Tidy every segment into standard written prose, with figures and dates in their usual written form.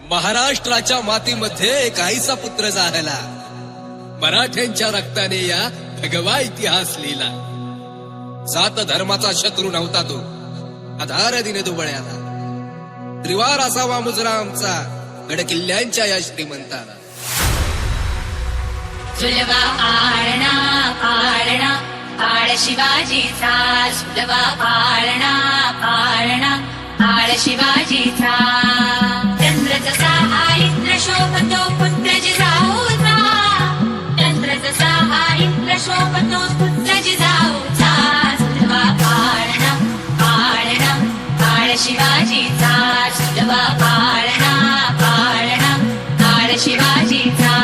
महाराष्ट्राच्या मातीमध्ये एक आईचा पुत्र जाहला, मराठ्यांच्या रक्ताने या भगवा इतिहास लिहिला. सात धर्माचा शत्रू नव्हता तो, आधार दिने दुबळ्याला. त्रिवार असावा मुजरा आमचा, गड किल्ल्यांच्या या श्रीमंताला. सुलभा पाळणा पाळणा काळ शिवाजीचा, सुलभा पाळणा पाळणा काळ शिवाजीचा. चंद्र जसा इंद्र शोभतो पुत्र जिजाऊचा, चंद्र जसा इंद्र शोभतो पुत्र जिजाऊचा. सुलभा पाळणा पाळणा काळ शिवाजीचा, सुलभा पाळणा पाळणा काळ शिवाजीचा.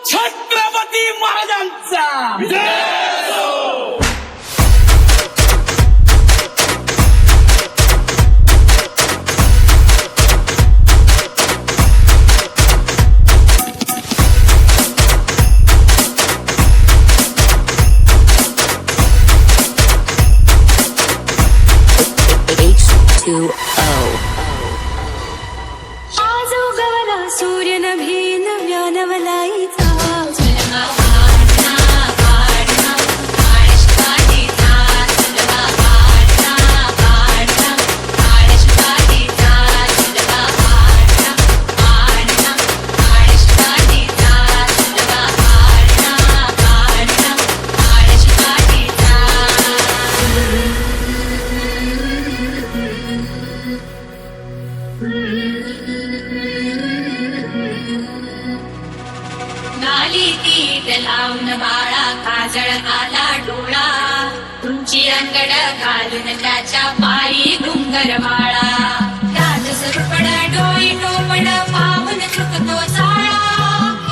छत्रपती महाराजांचा आजो गवला सूर्य नभी नव्या नवलाईचा. नाली तीट लावून बाळा, काजळ आला डोळा, तुमची अंगड घालून त्याच्या पायी घुंगर बाळा. राज सरपड डोळी टोपड पाहून चुकतो चाळा,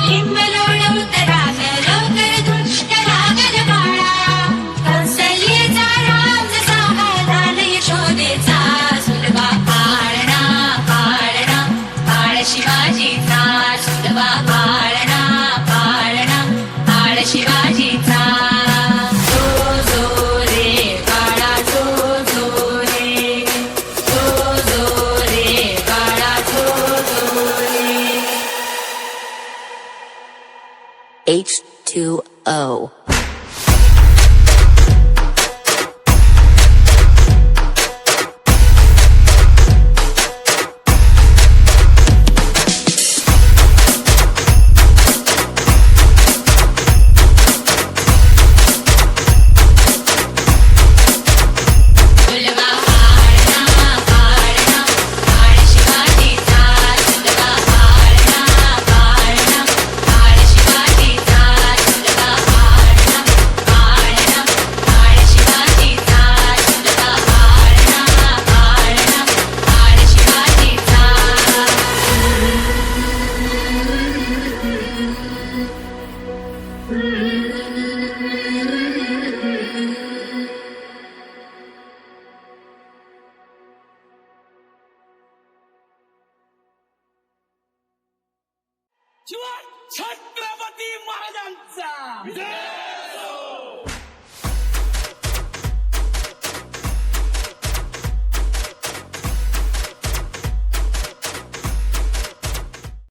लिंब लोळ उतराग लवकर दृष्ट लागल बाळा. कौसल्येचा राम जसा झाला यशोदेचा. सुलभा पाळणा पाळणा काळ शिवाजीचा, सुलभा पाळणा पाळणा काळ शिवाजीचा. जो जो रे काळा जो जो रे, जो जो रे काळा जो जो रे. H2O. सुलभा पाळणा पाळणा काळ शिवाजीचा, सुलभा पाळणा पाळणा काळ शिवाजीचा. सुलभा पाळणा पाळणा काळ शिवाजीचा, सुलभा पाळणा पाळणा काळ शिवाजीचा. छत्रपती महाराजांचा